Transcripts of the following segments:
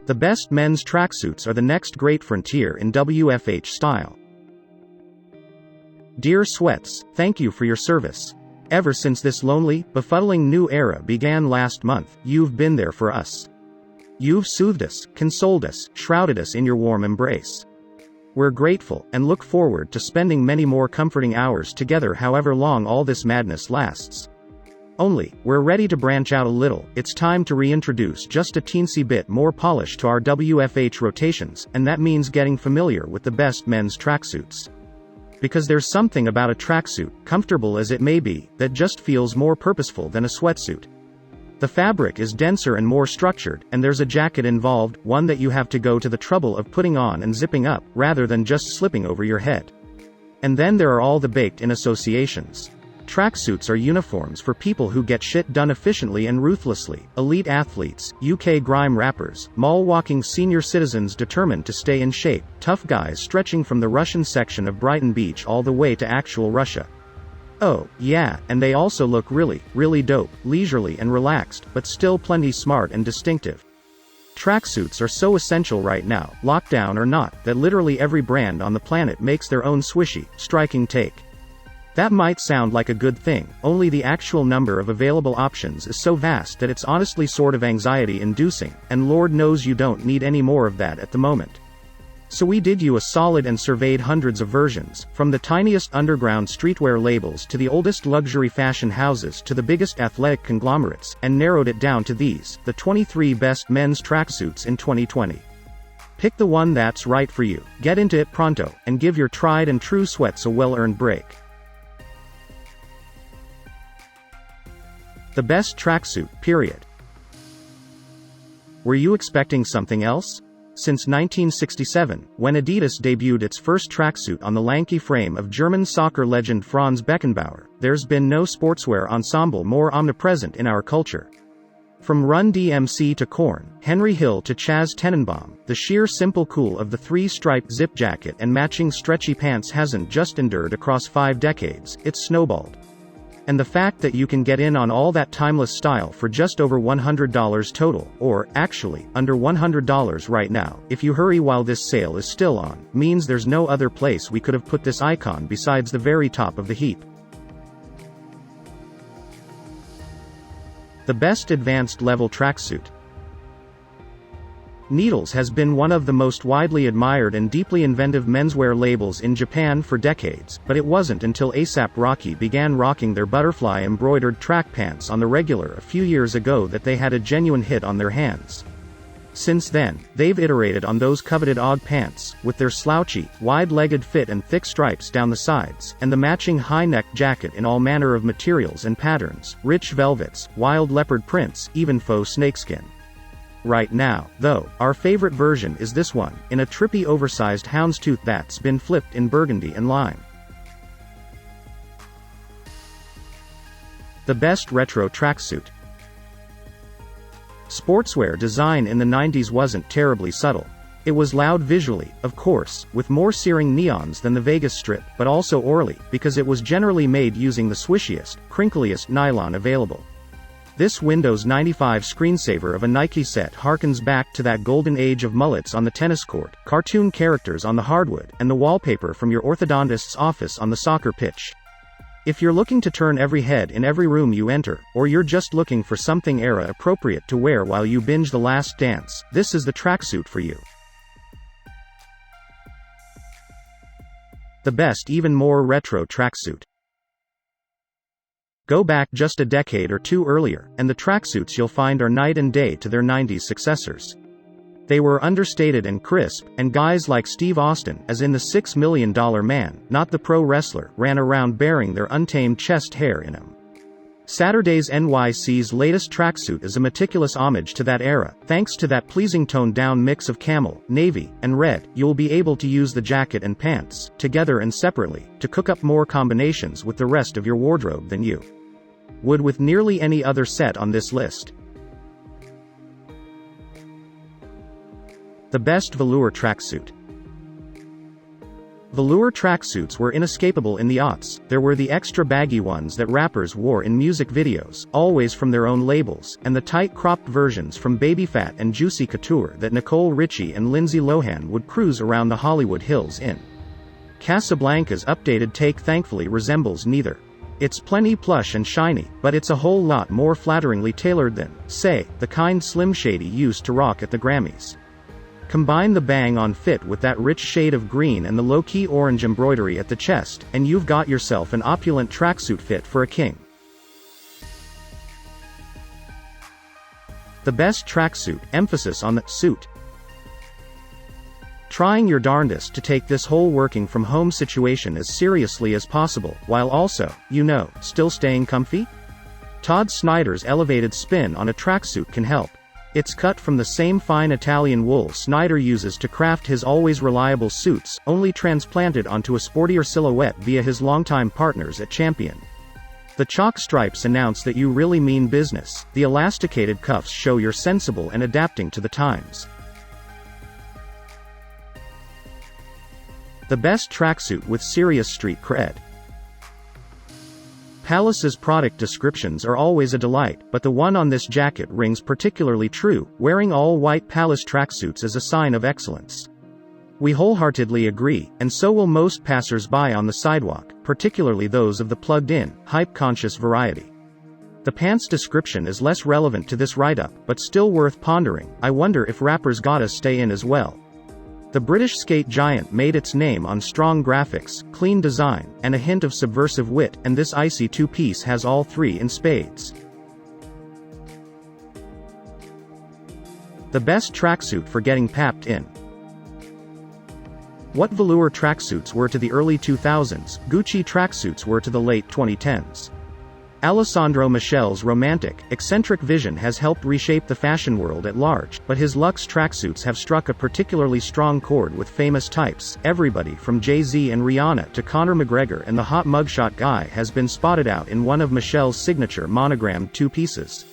The best men's tracksuits are the next great frontier in WFH style. Dear Sweats, thank you for your service. Ever since this lonely, befuddling new era began last month, you've been there for us. You've soothed us, consoled us, shrouded us in your warm embrace. We're grateful, and look forward to spending many more comforting hours together however long all this madness lasts. Only, we're ready to branch out a little. It's time to reintroduce just a teensy bit more polish to our WFH rotations, and that means getting familiar with the best men's tracksuits. Because there's something about a tracksuit, comfortable as it may be, that just feels more purposeful than a sweatsuit. The fabric is denser and more structured, and there's a jacket involved, one that you have to go to the trouble of putting on and zipping up, rather than just slipping over your head. And then there are all the baked-in associations. Tracksuits are uniforms for people who get shit done efficiently and ruthlessly, elite athletes, UK grime rappers, mall-walking senior citizens determined to stay in shape, tough guys stretching from the Russian section of Brighton Beach all the way to actual Russia. Oh, yeah, and they also look really, really dope, leisurely and relaxed, but still plenty smart and distinctive. Tracksuits are so essential right now, lockdown or not, that literally every brand on the planet makes their own swishy, striking take. That might sound like a good thing, only the actual number of available options is so vast that it's honestly sort of anxiety-inducing, and Lord knows you don't need any more of that at the moment. So we did you a solid and surveyed hundreds of versions, from the tiniest underground streetwear labels to the oldest luxury fashion houses to the biggest athletic conglomerates, and narrowed it down to these, the 23 best men's tracksuits in 2020. Pick the one that's right for you, get into it pronto, and give your tried and true sweats a well-earned break. The best tracksuit, period. Were you expecting something else? Since 1967, when Adidas debuted its first tracksuit on the lanky frame of German soccer legend Franz Beckenbauer, there's been no sportswear ensemble more omnipresent in our culture. From Run DMC to Korn, Henry Hill to Chaz Tenenbaum, the sheer simple cool of the three-striped zip jacket and matching stretchy pants hasn't just endured across 5 decades, it's snowballed. And the fact that you can get in on all that timeless style for just over $100 total, or, actually, under $100 right now, if you hurry while this sale is still on, means there's no other place we could have put this icon besides the very top of the heap. The best advanced level tracksuit. Needles has been one of the most widely admired and deeply inventive menswear labels in Japan for decades, but it wasn't until A$AP Rocky began rocking their butterfly-embroidered track pants on the regular a few years ago that they had a genuine hit on their hands. Since then, they've iterated on those coveted OG pants, with their slouchy, wide-legged fit and thick stripes down the sides, and the matching high-neck jacket in all manner of materials and patterns, rich velvets, wild leopard prints, even faux snakeskin. Right now, though, our favorite version is this one, in a trippy oversized houndstooth that's been flipped in burgundy and lime. The best retro tracksuit. Sportswear design in the 90s wasn't terribly subtle. It was loud visually, of course, with more searing neons than the Vegas Strip, but also oily, because it was generally made using the swishiest, crinkliest nylon available. This Windows 95 screensaver of a Nike set harkens back to that golden age of mullets on the tennis court, cartoon characters on the hardwood, and the wallpaper from your orthodontist's office on the soccer pitch. If you're looking to turn every head in every room you enter, or you're just looking for something era-appropriate to wear while you binge The Last Dance, this is the tracksuit for you. The best even more retro tracksuit. Go back just a decade or two earlier, and the tracksuits you'll find are night and day to their 90s successors. They were understated and crisp, and guys like Steve Austin, as in the $6 Million Man, not the pro wrestler, ran around bearing their untamed chest hair in them. Saturday's NYC's latest tracksuit is a meticulous homage to that era. Thanks to that pleasing toned-down mix of camel, navy, and red, you'll be able to use the jacket and pants, together and separately, to cook up more combinations with the rest of your wardrobe than you would with nearly any other set on this list. The best velour tracksuit. Velour tracksuits were inescapable in the aughts. There were the extra baggy ones that rappers wore in music videos, always from their own labels, and the tight-cropped versions from Baby Phat and Juicy Couture that Nicole Richie and Lindsay Lohan would cruise around the Hollywood Hills in. Casablanca's updated take thankfully resembles neither. It's plenty plush and shiny, but it's a whole lot more flatteringly tailored than, say, the kind Slim Shady used to rock at the Grammys. Combine the bang-on fit with that rich shade of green and the low-key orange embroidery at the chest, and you've got yourself an opulent tracksuit fit for a king. The best tracksuit, emphasis on the suit. Trying your darndest to take this whole working from home situation as seriously as possible, while also, still staying comfy? Todd Snyder's elevated spin on a tracksuit can help. It's cut from the same fine Italian wool Snyder uses to craft his always reliable suits, only transplanted onto a sportier silhouette via his longtime partners at Champion. The chalk stripes announce that you really mean business, the elasticated cuffs show you're sensible and adapting to the times. The best tracksuit with serious street cred. Palace's product descriptions are always a delight, but the one on this jacket rings particularly true. Wearing all-white Palace tracksuits is a sign of excellence. We wholeheartedly agree, and so will most passers-by on the sidewalk, particularly those of the plugged-in, hype-conscious variety. The pants description is less relevant to this write-up, but still worth pondering. I wonder if rappers gotta stay in as well. The British skate giant made its name on strong graphics, clean design, and a hint of subversive wit, and this icy two-piece has all three in spades. The best tracksuit for getting papped in. What velour tracksuits were to the early 2000s, Gucci tracksuits were to the late 2010s. Alessandro Michel's romantic, eccentric vision has helped reshape the fashion world at large, but his luxe tracksuits have struck a particularly strong chord with famous types. Everybody from Jay-Z and Rihanna to Conor McGregor and the hot mugshot guy has been spotted out in one of Michel's signature monogrammed two-pieces.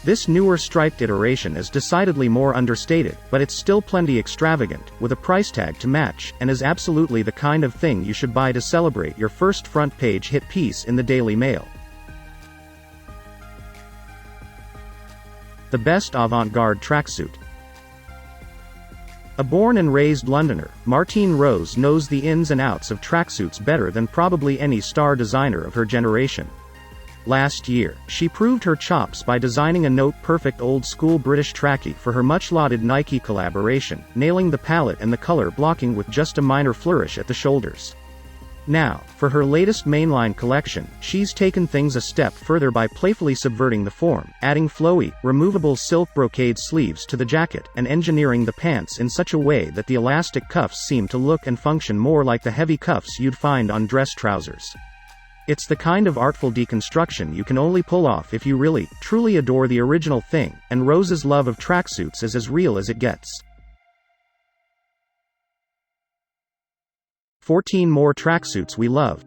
This newer striped iteration is decidedly more understated, but it's still plenty extravagant, with a price tag to match, and is absolutely the kind of thing you should buy to celebrate your first front-page hit piece in the Daily Mail. The best avant-garde tracksuit. A born and raised Londoner, Martine Rose knows the ins and outs of tracksuits better than probably any star designer of her generation. Last year, she proved her chops by designing a note-perfect old-school British trackie for her much-lauded Nike collaboration, nailing the palette and the color blocking with just a minor flourish at the shoulders. Now, for her latest mainline collection, she's taken things a step further by playfully subverting the form, adding flowy, removable silk brocade sleeves to the jacket, and engineering the pants in such a way that the elastic cuffs seem to look and function more like the heavy cuffs you'd find on dress trousers. It's the kind of artful deconstruction you can only pull off if you really, truly adore the original thing, and Rose's love of tracksuits is as real as it gets. 14 more tracksuits we love.